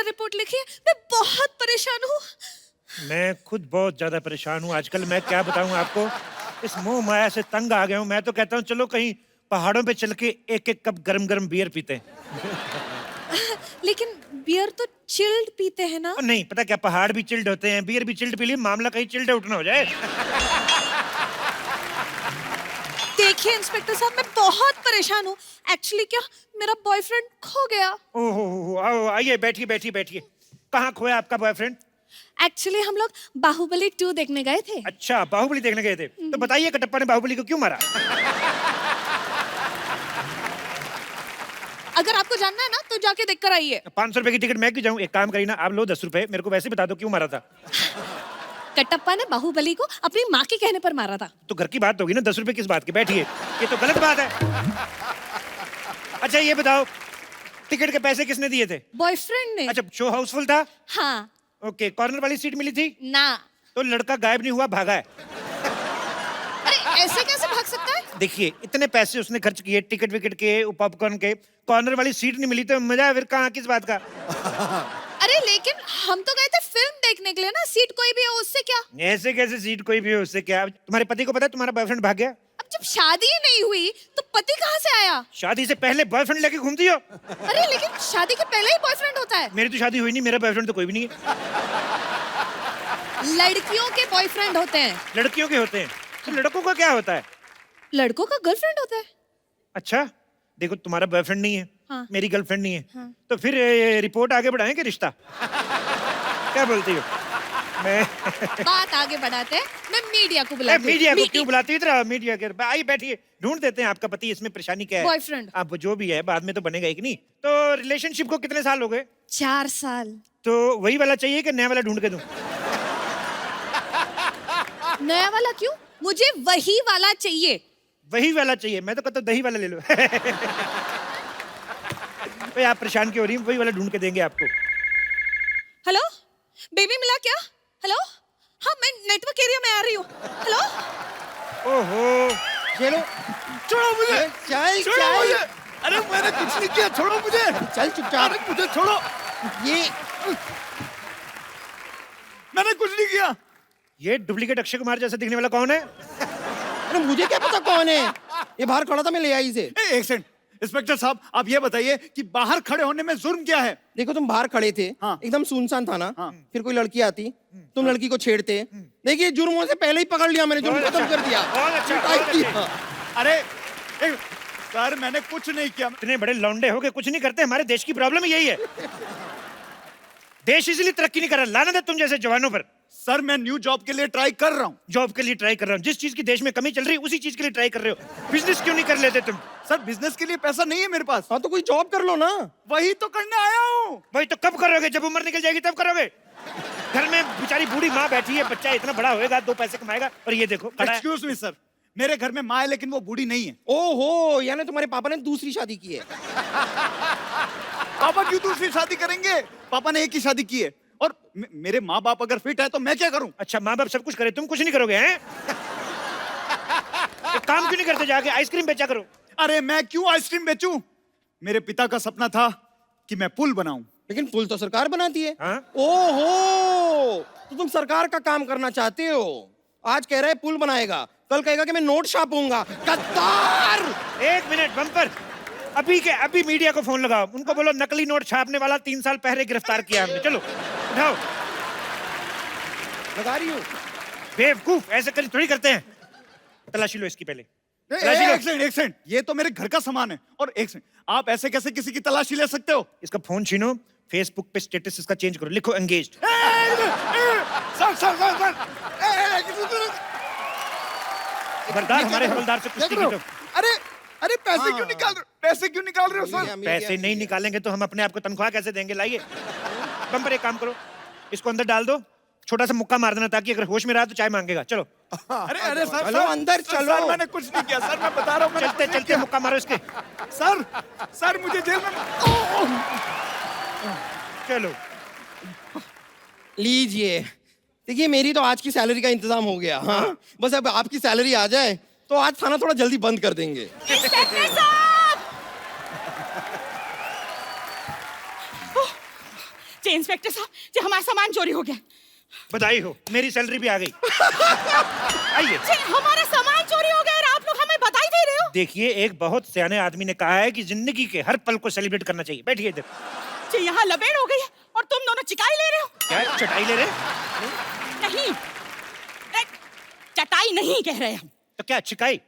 Report लिखी है, मैं बहुत परेशान हूँ। मैं खुद बहुत ज्यादा परेशान हूँ आजकल। मैं क्या बताऊँ आपको, इस मोह माया से तंग आ गया हूँ। मैं तो कहता हूँ चलो कहीं पहाड़ों पे चल के एक एक कप गरम गरम बियर पीते हैं। लेकिन बियर तो चिल्ड पीते हैं ना? और नहीं पता क्या, पहाड़ भी चिल्ड होते हैं, बियर भी चिल्ड पी लिए, मामला कहीं चिल्ड आउट ना हो जाए। देखिए इंस्पेक्टर साहब, मैं बहुत परेशान हूँ। एक्चुअली क्या, मेरा बॉयफ्रेंड खो गया। ओहो, आओ आइए, बैठिए बैठिए बैठिए। कहाँ खोया आपका बॉयफ्रेंड? एक्चुअली हम लोग बाहुबली 2 देखने गए थे। अच्छा, बाहुबली देखने गए थे। तो बताइए कटप्पा ने बाहुबली को क्यों मारा? अगर आपको जानना है ना तो जाके देख कर आइए। 500 रुपए की टिकट मैं क्यों जाऊँ? एक काम करिए ना, आप लो 10 रुपए, मेरे को वैसे बता दो क्यों मारा था। कटप्पा ने बाहुबली को अपनी माँ के कहने पर मारा था। तो घर की बात होगी ना, 10 रुपए किस बात की? बैठिए, ये तो गलत बात है। अच्छा ये बताओ, टिकट के पैसे किसने दिए थे? बॉयफ्रेंड ने। अच्छा, शो हाउसफुल था? हाँ। ओके, कॉर्नर वाली सीट मिली थी? ना। तो लड़का गायब नहीं हुआ, भागा है। अरे ऐसे कैसे भाग सकता है? देखिए, इतने पैसे उसने खर्च किए टिकट विकेट के, पॉपकॉर्न के, कॉर्नर वाली सीट नहीं मिली तो मजा फिर कहाँ, किस बात का? अरे लेकिन हम तो गए थे फिल्म देखने के लिए ना, सीट कोई भी हो उससे क्या? ऐसे कैसे सीट कोई भी हो, उससे क्या? तुम्हारे पति को पता है तुम्हारा बॉयफ्रेंड भाग गया? अब जब शादी ही नहीं हुई तो पति कहाँ से आया? शादी से पहले बॉयफ्रेंड लेके घूमती हो? अरे लेकिन शादी के पहले ही बॉयफ्रेंड होता है। मेरी तो शादी हुई नहीं, मेरा बॉयफ्रेंड तो कोई भी नहीं है। लड़कियों के बॉयफ्रेंड होते हैं। लड़कियों के होते हैं, तो लड़कों का क्या होता है? लड़कों का गर्लफ्रेंड होता है। अच्छा, देखो तुम्हारा बॉयफ्रेंड नहीं है, हाँ। मेरी गर्लफ्रेंड नहीं है, हाँ। तो फिर रिपोर्ट आगे बढ़ाएं कि रिश्ता? क्या बोलती हो? मैं बात आगे बढ़ाते हैं, मैं मीडिया को बुलाती हूँ। मीडिया को क्यों बुलाती हो? इधर मीडिया के आई बैठिए, ढूंढ देते हैं आपका पति, इसमें परेशानी क्या है? बॉयफ्रेंड। अब जो भी है बाद में तो बनेगा एक नहीं। तो रिलेशनशिप को कितने साल हो गए? 4 साल। तो वही वाला चाहिए कि नया वाला ढूंढ के दूं? नया वाला क्यों? मुझे वही वाला चाहिए। वही वाला चाहिए? मैं तो कहता हूं दही वाला ले लो। भाई आप परेशान क्यों हो रही हैं? वही वाला ढूंढ के देंगे आपको। हेलो, बेबी मिला क्या? हेलो, हाँ मैं नेटवर्क एरिया में आ रही हूँ। हेलो। ओहो, चलो, छोड़ो मुझे, चाय छोड़ो चाय मुझे। अरे मैंने कुछ नहीं किया, छोड़ो मुझे। चल चुपचाप। अरे मुझे छोड़ो, ये मैंने कुछ नहीं किया। ये डुप्लीकेट अक्षय कुमार जैसा दिखने वाला कौन है? अरे मुझे क्या पता कौन है, ये बाहर खड़ा था, मैं ले आई इसे। एक सेकंड, इंस्पेक्टर साहब आप ये बताइए कि बाहर खड़े होने में जुर्म क्या है? देखो तुम बाहर खड़े थे, हाँ। एकदम सुनसान था ना, हाँ। फिर कोई लड़की आती, तुम लड़की को छेड़ते। देखिए जुर्मों से पहले ही पकड़ लिया मैंने, जुर्म बहुत खत्म अच्छा, कर दिया। बहुत अच्छा, पिटाई बहुत की। अच्छा। अरे सर मैंने कुछ नहीं किया। इतने बड़े लौंडे हो के कुछ नहीं करते? हमारे देश की प्रॉब्लम यही है। देश इसलिए तरक्की नहीं कर रहा, लानत है तुम जैसे जवानों पर। सर मैं न्यू जॉब के लिए ट्राई कर रहा हूँ। जॉब के लिए ट्राई कर रहा हूँ? जिस चीज की देश में कमी चल रही है उसी चीज के लिए ट्राई कर रहे हो। बिजनेस क्यों नहीं कर लेते तुम? सर बिजनेस के लिए पैसा नहीं है मेरे पास। हाँ तो कोई जॉब कर लो ना। वही तो करने आया हूँ। भाई तो कब करोगे? जब उम्र निकल जाएगी तब करोगे? घर में बेचारी बूढ़ी माँ बैठी है, बच्चा इतना बड़ा होएगा, 2 पैसे कमाएगा, और ये देखो खड़ा है। एक्सक्यूज मी सर, मेरे घर में माँ है लेकिन वो बूढ़ी नहीं है। ओहो, यानी तुम्हारे पापा ने दूसरी शादी की है। पापा क्यों दूसरी शादी करेंगे? पापा ने एक ही शादी की है। और मेरे माँ बाप अगर फिट है तो मैं क्या करूं? अच्छा, माँ बाप सब कुछ करे, तुम कुछ नहीं करोगे हैं? एक काम क्यों नहीं करते, जाके आइसक्रीम बेचा करो। अरे मैं क्यों आइसक्रीम बेचूं? मेरे पिता का सपना था कि मैं पुल बनाऊं। लेकिन पुल तो सरकार बनाती है। हाँ? ओहो, तो तुम सरकार का काम करना चाहते हो। आज कह रहा है पुल बनाएगा, कल कहेगा कि मैं नोट छापूंगा। गद्दार! 1 मिनट बम्पर, अभी के अभी मीडिया को फोन लगाओ, उनको बोलो नकली नोट छापने वाला 3 साल पहले गिरफ्तार किया हमने। चलो उठाओ। लगा रही हूँ। बेवकूफ, ऐसे कर थोड़ी करते हैं। तलाशी लो इसकी पहले। एक तलाशी लो। सेकंड, एक सेकंड, ये तो मेरे घर का सामान है। और एक सेकंड, आप ऐसे कैसे किसी की तलाशी ले सकते हो? इसका फोन छीनो, फेसबुक पे स्टेटस इसका चेंज करो, लिखो engaged. Sir sir sir sir, खबरदार हमारे हवलदार से कुश्ती की तो। अरे अरे पैसे क्यों निकाल रहे हो? पैसे क्यों निकाल रहे हो सर? पैसे नहीं निकालेंगे तो हम अपने आप को तनख्वाह कैसे देंगे? लाइए बम्पर, एक काम करो, इसको अंदर डाल दो, छोटा सा मुक्का मार देना ताकि अगर होश में रहा तो चाय मांगेगा। चलो अरे अरे सर, चलो अंदर सर, चलो। सर मैंने कुछ नहीं किया सर, मैं बता रहा हूँ मैंने चलते कुछ नहीं चलते किया। मुक्का मारो इसके। सर सर मुझे जेल में चलो लीजिए, देखिए मेरी तो आज की सैलरी का इंतजाम हो गया। हाँ, बस अब आपकी सैलरी आ जाए तो आज थाना थोड़ा जल्दी बंद कर देंगे। इंस्पेक्टर साहब! जी इंस्पेक्टर साहब, जी हमारा सामान चोरी हो गया। बधाई हो, मेरी सैलरी भी आ गई। आइए। जी हमारा सामान चोरी हो गया और आप लोग हमें बधाई दे रहे हो? देखिए, एक बहुत सियाने आदमी ने कहा है कि जिंदगी के हर पल को सेलिब्रेट करना चाहिए। बैठिए इधर। जी यहाँ लबेड़ हो गई है और तुम दोनों चिकाई ले रहे हो। क्या चटाई ले रहे? नहीं, चटाई नहीं कह रहे हम। तो क्या चिकाई?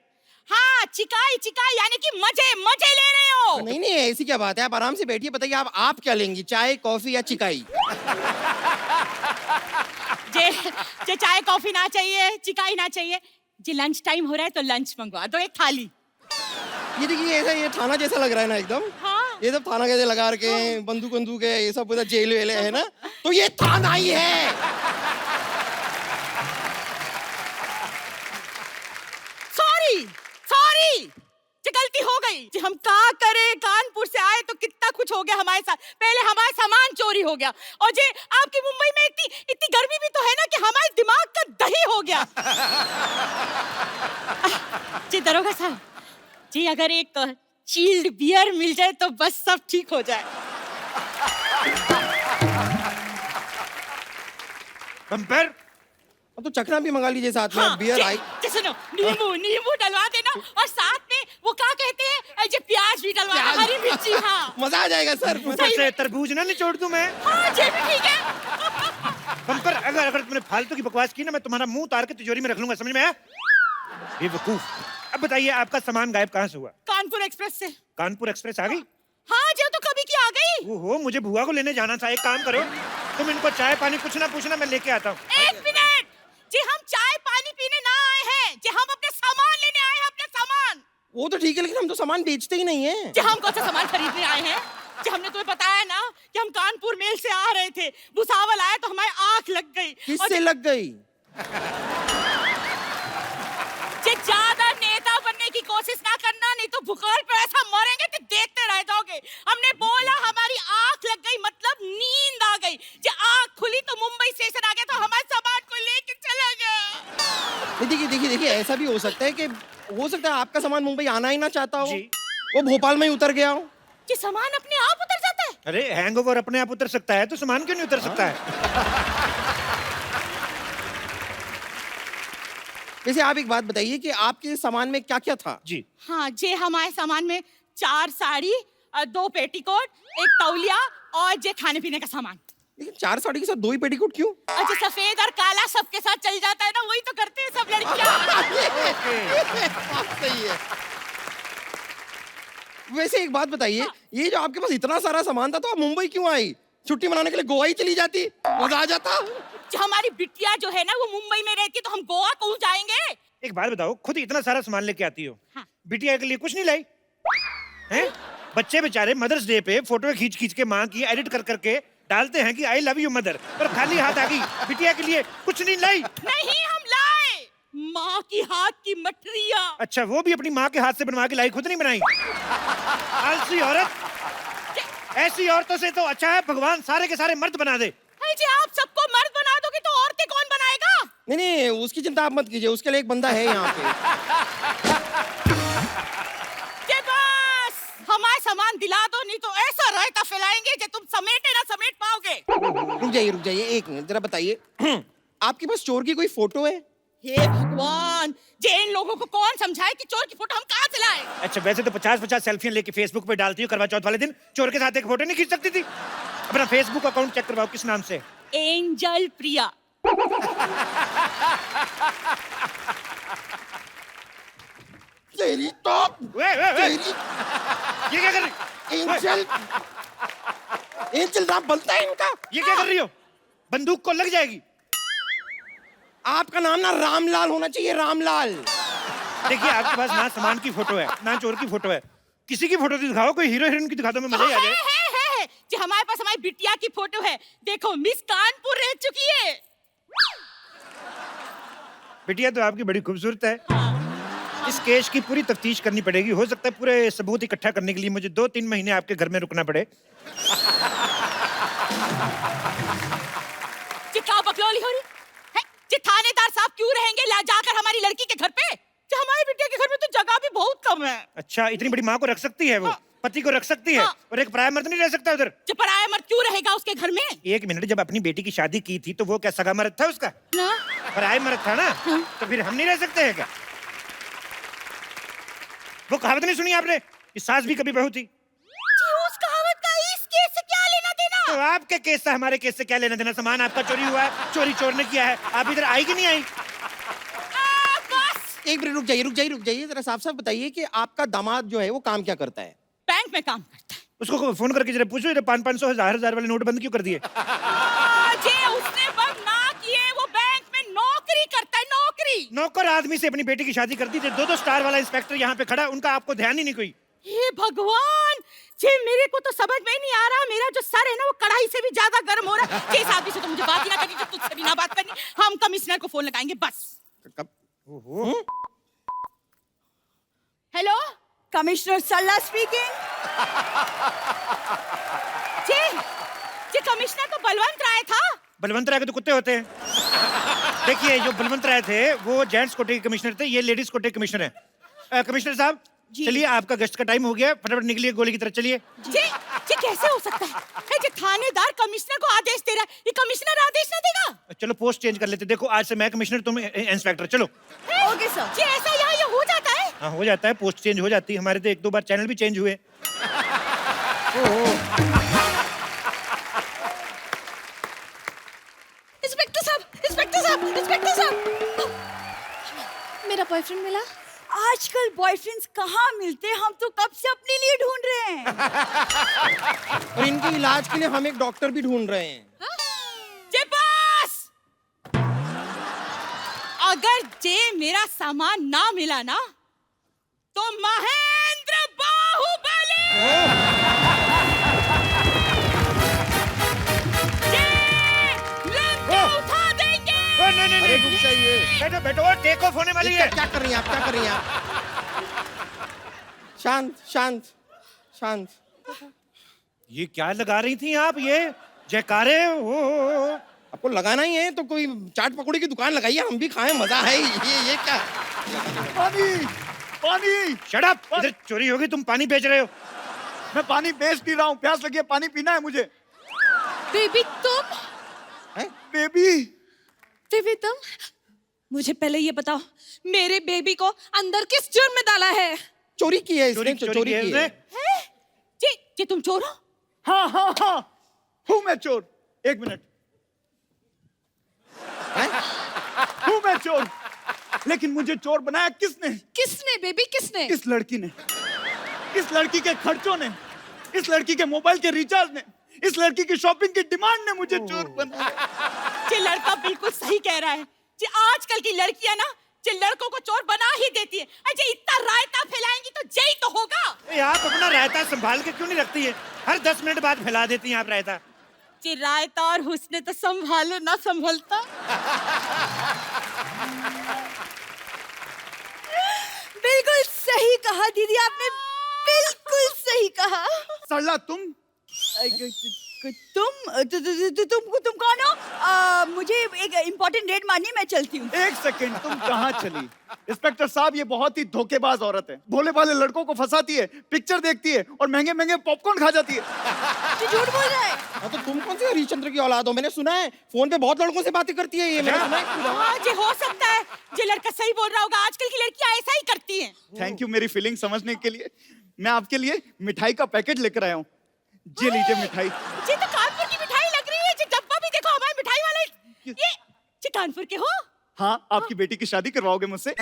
हाँ, चिकाई चिकाई यानी कि मजे मजे ले रहे हो। नहीं नहीं, ऐसी क्या बात है, आप आराम से बैठिए। बताइए आप क्या लेंगी, चाय कॉफी या चिकाई? जे जे चाय कॉफी ना चाहिए, चिकाई ना चाहिए जी। लंच टाइम हो रहा है तो लंच मंगवा दो, एक थाली। ये देखिए, ऐसा ये थाना जैसा लग रहा है ना एकदम। हाँ। ये सब थाना कैसे लगा रखे हैं, बंदूक बंदूक है, ये सब पूरा जेल वेल है ना, तो ये थाना ही है। सॉरी सॉरी, जी गलती हो गई जी। हम का करे, कानपुर से आए तो कितना कुछ हो गया हमारे साथ। पहले हमारा सामान चोरी हो गया और जी आपकी मुंबई में इतनी इतनी गर्मी भी तो है ना कि हमारे दिमाग का दही हो गया। जी दरोगा साहब जी, अगर एक चिल्ड बियर मिल जाए तो बस सब ठीक हो जाए। बम्पर। तो चखना भी मंगा लीजिए साथ में। हाँ, बियर आई। जी सुनो, नींबू नींबू डलवा देना और साथ में वो क्या कहते हैं, जी प्याज भी डलवा देना, हरी मिर्ची। हाँ मजा आ जाएगा सर। ऊपर से तरबूज ना निचोड़ दूं मैं। हाँ जी भी ठीक है। बम्पर, अगर तुमने फालतू की बकवास की ना, मैं तुम्हारा मुंह उतार के तिजोरी में रख लूंगा, समझ में आया? बेवकूफ। अब बताइए, आपका सामान गायब कहाँ से हुआ? कानपुर एक्सप्रेस से। कानपुर एक्सप्रेस आ गई? हाँ जी, तो कभी की आ गई। ओहो, मुझे बुआ को लेने जाना था। एक काम करो, तुम इनको चाय पानी कुछ ना पूछना, मैं लेके आता हूँ। एक मिनट जी, हम चाय पानी पीने ना आए हैं जी, हम अपने सामान लेने आए हैं, अपने सामान। वो तो ठीक है, लेकिन हम तो सामान बेचते ही नहीं है। जी हम कौन सा सामान खरीदने आए हैं जी? हमने तुम्हें बताया ना कि हम कानपुर मेल से आ रहे थे, भुसावल आए तो हमारी आंख लग गई। किससे लग गई? जी ज्यादा नेता बनने की कोशिश ना करना, नहीं तो भूगोल पे ऐसा मरेंगे कि देखते रह जाओगे। हमने बोला हमारी आंख लग गई, मतलब नींद आ गई जी। आंख खुली तो मुंबई स्टेशन आ गया, तो हमारे सामान को लेके चला गया। देखिए देखिए देखिए, ऐसा भी हो सकता है कि आपका सामान मुंबई आना ही ना चाहता हो, जी। वो भोपाल में ही उतर गया हो। जी सामान अपने आप उतर जाता है? अरे हैंगओवर अपने आप उतर सकता है तो सामान क्यों नहीं उतर सकता है? वैसे आप एक बात बताइए कि आपके सामान में क्या क्या था? जी। हाँ जी, हमारे सामान में 4 साड़ी, 2 पेटीकोट, 1 तौलिया और जे खाने पीने का सामान। लेकिन 4 साड़ी के साथ 2 ही पेटीकोट क्यों? अच्छा, सफेद और काला सबके साथ चल जाता है ना, वही तो करते हैं सब लड़कियां। सही है। वैसे एक बात बताइए, ये जो आपके पास इतना सारा सामान था, तो आप मुंबई क्यों आई? छुट्टी मनाने के लिए गोवा ही चली जाती, मजा आ जाता। जो हमारी बिटिया जो है ना, वो मुंबई में रहती, तो हम गोवा क्यों जाएंगे? एक बात बताओ, खुद इतना सारा सामान लेके आती हो, हाँ। बिटिया के लिए कुछ नहीं लाई? हैं? बच्चे बेचारे मदर्स डे पे फोटो खींच खींच के माँ की एडिट कर करके डालते हैं कि आई लव यू मदर, और खाली हाथ आ गई, बिटिया के लिए कुछ नहीं लाई? नहीं, हम लाए माँ की हाथ की मठरिया। अच्छा, वो भी अपनी माँ के हाथ से बनवा के लाई, खुद नहीं बनाई? आलसी औरत। ऐसी औरतों से तो अच्छा है भगवान सारे के सारे मर्द बना दे। अरे जी, आप सबको मर्द बना दोगे तो औरतें कौन बनाएगा? नहीं नहीं, उसकी चिंता आप मत कीजिए, उसके लिए एक बंदा है यहाँ पे। जे बस हमारा सामान दिला दो, नहीं तो ऐसा रायता फैलाएंगे जो तुम समेटे ना समेट पाओगे। रुक जाइए एक मिनट, जरा बताइए, आपके पास चोर की कोई फोटो है? हे भगवान, जे इन लोगों को कौन समझाए कि चोर की फोटो हम कहाँ से लाए? अच्छा, वैसे तो 50-50 सेल्फियां लेके फेसबुक पे डालती हो, करवा चौथ वाले दिन चोर के साथ एक फोटो नहीं खींच सकती थी? अपना फेसबुक अकाउंट चेक करवाओ, किस नाम से? एंजल प्रिया। तेरी तो तेरी ये क्या कर रही? एंजल एंजल नाम बनता है इनका। ये क्या कर रही हो? बंदूक को लग जाएगी। आपका नाम ना रामलाल होना चाहिए, रामलाल। देखिए, आपके पास ना सामान की फोटो है ना चोर की फोटो है, किसी की फोटो दिखाओ, कोई हीरो हीरोइन की दिखा दो, मैं मजा ही आ जाए। है। जी हमारे पास हमारी बिटिया की फोटो है, देखो मिस कानपुर रह चुकी है। बिटिया तो आपकी बड़ी खूबसूरत है। इस केस की पूरी तफ्तीश करनी पड़ेगी, हो सकता है पूरे सबूत इकट्ठा करने के लिए मुझे 2-3 महीने आपके घर में रुकना पड़े। जी क्या बकलौली हो रही है? जी थानेदार साहब क्यों रहेंगे ला जाकर हमारी लड़की के घर पे? जी हमारी बिटिया के घर में तो जगह भी बहुत कम है। अच्छा, इतनी बड़ी माँ को रख सकती है वो? पति को रख सकती है हाँ। और एक पराया मर्द नहीं रह सकता उधर। जो पराया मर्द क्यों रहेगा उसके घर में? एक मिनट, जब अपनी बेटी की शादी की थी तो वो क्या सगा मर्द था उसका? ना पराया मर्द था ना। तो फिर हम नहीं रह सकते हैं क्या? वो कहावत नहीं सुनी आपने कि सास भी कभी बहू थी? जी, उस कहावत का इस केस से क्या लेना देना? तो आपके केस से हमारे केस से क्या लेना देना? सामान आपका चोरी हुआ है, चोरी चोर ने किया है, आप इधर आई कि नहीं आई? बस एक मिनट रुक जाइए, जरा साफ साफ बताइए कि आपका दामाद जो है वो काम क्या करता है? बैंक में काम करता है। उसको फोन करके जरा पूछो, ये 500 1000 वाले नोट बंद क्यों कर दिए? जी, उसने बंद ना किए, वो बैंक में नौकरी करता है, नौकरी। नौकर आदमी से अपनी बेटी की शादी कर दी थी। 2 स्टार वाला इंस्पेक्टर यहाँ पे खड़ा है, उनका आपको ध्यान ही नहीं कोई। हे भगवान जी, मेरे को तो समझ में ही नहीं आ रहा, मेरा जो सर है ना वो कढ़ाई से भी ज्यादा गर्म हो रहा है। जिस आदमी से तो मुझे बात ही ना करनी, तो तुझसे भी ना बात करनी। हम कमिश्नर को फोन लगाएंगे बस। ओहो। हेलो, कमिश्नर सरला स्पीकिंग। जी जी, कमिश्नर तो बलवंत राय था। बलवंत राय के तो कुत्ते होते हैं। देखिए, जो बलवंत राय थे वो जेंट्स कोटे के कमिश्नर थे, ये लेडीज कोटे के कमिश्नर हैं। कमिश्नर साहब चलिए, आपका गश्त का टाइम हो गया, फटाफट निकलिए गोली की तरफ चलिए। जी जी, कैसे हो सकता है? जी, थानेदार कमिश्नर को आदेश दे रहा है, ये कमिश्नर आदेश ना देगा? चलो पोस्ट चेंज कर लेते। देखो, आज से मैं कमिश्नर, तुम इंस्पेक्टर। चलो। Okay sir. जी, ऐसा यहाँ ये हो जाता है? हाँ, हो जाता है, पोस्ट चेंज हो जाती है। हमारे तो 1-2 बार चैनल भी चेंज हुए। इंस्पेक्टर साहब, इंस्पेक्टर साहब, इंस्पेक्टर साहब, मेरा बॉयफ्रेंड मिला। आजकल बॉयफ्रेंड्स कहाँ मिलते हैं, हम तो कब से अपने लिए ढूंढ रहे हैं। और इनके इलाज के लिए हम एक डॉक्टर भी ढूंढ रहे हैं। जी बस, अगर जे मेरा सामान ना मिला ना तो महेंद्र बाहुबली लंका उठा देंगे। नहीं, अरे रुक जाइए। बैठो बैठो, टेक ऑफ होने वाली है। क्या कर रही हैं आप? क्या कर रही हैं आप? शांत शांत शांत। ये क्या लगा रही थी आप? ये जयकारे हो। आपको लगाना ही है तो कोई चाट पकौड़ी की दुकान लगाइए, हम भी खाएं, मजा है। ये क्या? पानी पानी। Shut up! इधर चोरी होगी, तुम पानी बेच रहे हो। मैं पानी बेच नहीं रहा हूँ, प्यास लगी है, पानी पीना है मुझे। बेबी तुम, बेबी बेबी तुम, मुझे पहले ये बताओ, मेरे बेबी को अंदर किस जुर्म में डाला है? चोरी की है इसने, चोरी चोरी की है की इसने। है। जी जी, तुम चोर हो? हाँ हाँ हाँ, हूँ मैं चोर। 1 मिनट, हूँ मैं चोर, लेकिन मुझे चोर बनाया किसने? किसने बेबी, किसने? इस लड़की ने, इस लड़की के खर्चों ने, इस लड़की के मोबाइल के रिचार्ज ने, इस लड़की की शॉपिंग की डिमांड ने मुझे चोर बनाया। जी, लड़का बिल्कुल सही कह रहा है। जी, आजकल की लड़कियां ना जी लड़कों को चोर बना ही देती है। अजय इतना रायता फैलाएंगी तो जय तो होगा। ए, आप अपना रायता संभाल के क्यों नहीं रखती है? हर 10 मिनट बाद फैला देती हैं आप रायता। जी, रायता और हुस्न तो संभाले ना संभलता। बिल्कुल सही कहा दीदी, आपने बिल्कुल सही कहा। सरला तुम तुम कौन हो? मुझे एक इम्पोर्टेंट रेड मारनी है, मैं चलती हूँ। 1 सेकंड, तुम कहाँ चली? इंस्पेक्टर साहब, ये बहुत ही धोखेबाज औरत है। भोले भाले लड़कों को फंसाती है, पिक्चर देखती है और महंगे महंगे पॉपकॉर्न खा जाती है। तू झूठ बोल रहा है। हाँ, तो तुम कौन से हरिश्चंद्र की औलाद हो? मैंने सुना है फोन पे बहुत लड़कों से बातें करती है ये। मैंने सुना है। हाँ जी, हो सकता है जी लड़का सही बोल रहा होगा, आजकल की लड़कियां ऐसा ही करती हैं। थैंक यू मेरी फीलिंग समझने के लिए। मैं आपके लिए मिठाई का पैकेट लेकर आया हूँ, ये लीजिए मिठाई। जी, तो कानपुर की मिठाई लग रही है जी, डब्बा भी देखो हमारे मिठाई वाले। ये जी कानपुर के हो? हाँ, आपकी बेटी की शादी करवाओगे मुझसे?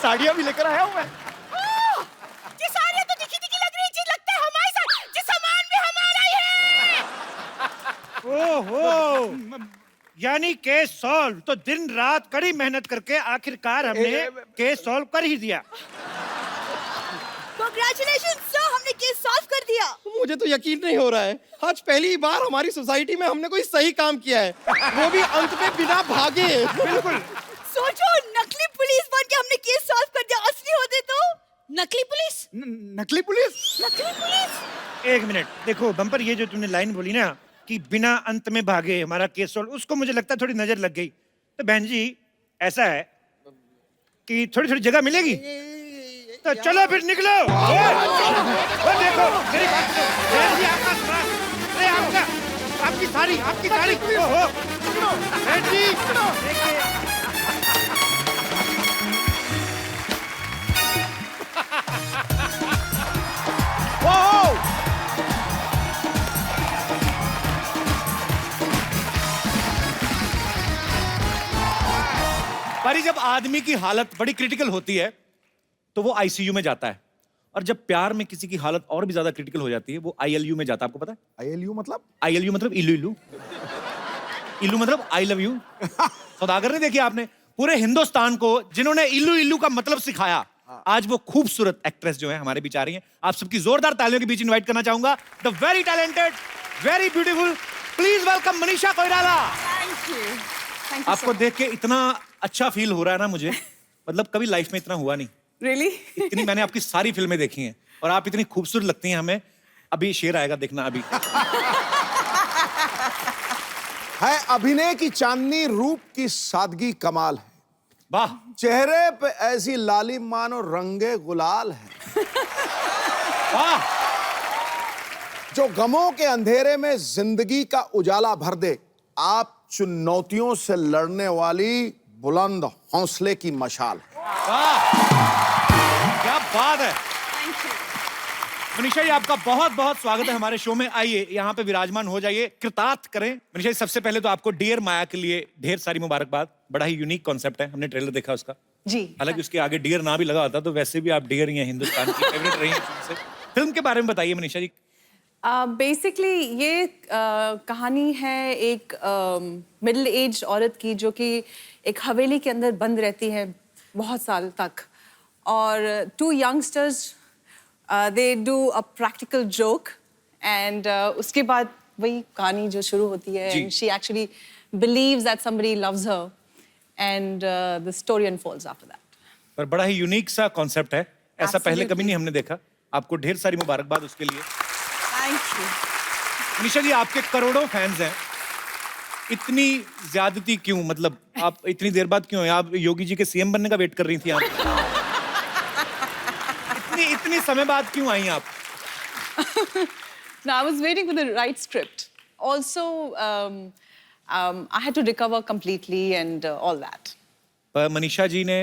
साड़ियाँ भी लेकर आया हूँ मैं। जी, साड़ियाँ तो दिखी दिखी लग रही है जी, लगता है हमारे साथ जी, सामान भी हमारा ही है। ओहो, यानी केस सॉल्व। तो दिन रात कड़ी मेहनत करके आखिरकार हमने केस सॉल्व कर ही दिया। कांग्रेचुलेशन सर, हमने केस सॉल्व कर दिया। मुझे तो यकीन नहीं हो रहा है, आज पहली बार हमारी सोसाइटी में हमने कोई सही काम किया है, वो भी अंत में बिना भागे। बिल्कुल। सोचो, नकली पुलिस बन के हमने केस सॉल्व कर दिया, असली होते तो। नकली पुलिस? नकली पुलिस? नकली पुलिस? एक मिनट, देखो बम्पर, ये जो तुमने लाइन बोली ना कि बिना अंत में भागे हमारा केस सॉल्व, उसको मुझे लगता है थोड़ी नजर लग गई। तो बहन जी, ऐसा है कि थोड़ी थोड़ी जगह मिलेगी तो चलो फिर निकलो। वो देखो मेरी बात सुनो। जैन जी आपका श्राद्ध, अरे आपकी साड़ी ओहो जैन जी देखिए। पर जब आदमी की हालत बड़ी क्रिटिकल होती है तो वो आईसीयू में जाता है, और जब प्यार में किसी की हालत और भी ज्यादा क्रिटिकल हो जाती है वो आईएलयू में जाता है। आपको पता है आईएलयू मतलब? आईएलयू मतलब इल्लू इल्लू, इल्लू मतलब आई लव यू। सौदागर ने देखी आपने? पूरे हिंदुस्तान को जिन्होंने इल्लू इल्लू का मतलब सिखाया, आज वो खूबसूरत एक्ट्रेस जो है हमारे बीच आ रही हैं। आप सबकी जोरदार तालियों के बीच इनवाइट करना चाहूंगा the very talented, very beautiful, please welcome Manisha Koirala. Thank you आपको देख के इतना अच्छा फील हो रहा है ना मुझे, मतलब कभी लाइफ में इतना हुआ नहीं। रियली इतनी मैंने आपकी सारी फिल्में देखी हैं और आप इतनी खूबसूरत लगती हैं हमें। अभी शेर आएगा, देखना अभी। है अभिनय की चांदनी, रूप की सादगी कमाल है, वाह। चेहरे पे ऐसी लालिम मानो रंगे गुलाल है, वाह। जो गमों के अंधेरे में जिंदगी का उजाला भर दे। आप चुनौतियों से लड़ने वाली बुलंद हौसले की मशाल है। वाह, क्या बात है। मनीषा जी आपका बहुत बहुत स्वागत है हमारे शो में। आइए यहाँ पे विराजमान हो जाइए, कृतार्थ करें। मनीषा जी सबसे पहले तो आपको डियर माया के लिए ढेर सारी मुबारकबाद। बड़ा ही यूनिक कॉन्सेप्ट है, हमने ट्रेलर देखा उसका जी। हालांकि उसके आगे डियर ना भी लगा होता तो वैसे भी आप डियर ही हैं, हिंदुस्तान की फेवरेट रही हैं शुरू से। फिल्म के बारे में बताइए मनीषा जी। बेसिकली ये कहानी है एक मिडिल एज औरत की जो कि एक हवेली के अंदर बंद रहती है बहुत साल तक, और to youngsters they do a practical joke and उसके बाद वही कहानी जो शुरू होती है, जी। And she actually believes that somebody loves her and the story unfolds after that. पर बड़ा ही यूनिक सा कॉन्सेप्ट है, ऐसा पहले Absolutely. कभी नहीं हमने देखा। आपको ढेर सारी मुबारकबाद उसके लिए। Thank you. मनीषा जी आपके करोड़ों फैंस हैं, इतनी ज्यादती क्यों? मतलब आप इतनी देर बाद क्यों? आप योगी जी के सीएम बनने का वेट कर रही थी आप? इतनी समय बाद क्यों आई आप? No, I was waiting for the right script. Also, I had to recover completely and all that. पर मनीषा जी ने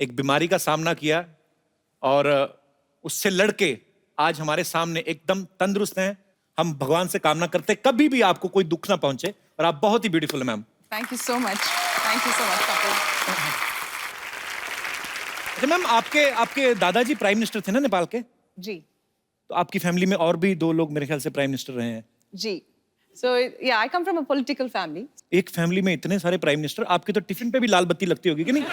एक बीमारी का सामना किया और उससे लड़के आज हमारे सामने एकदम तंदुरुस्त हैं। हम भगवान से कामना करते हैं कभी भी आपको कोई दुख ना पहुंचे, और आप बहुत ही ब्यूटीफुल हैं ma'am. Thank you so much. Thank you so much, couple. अच्छा मैम, आपके दादाजी प्राइम मिनिस्टर थे ना नेपाल के? जी, तो आपकी फैमिली में और भी 2 लोग मेरे ख्याल से प्राइम मिनिस्टर रहे हैं। जी. So yeah, I come from a political family. एक फैमिली में इतने सारे प्राइम मिनिस्टर, आपके तो टिफिन पे भी लाल बत्ती लगती होगी कि नहीं?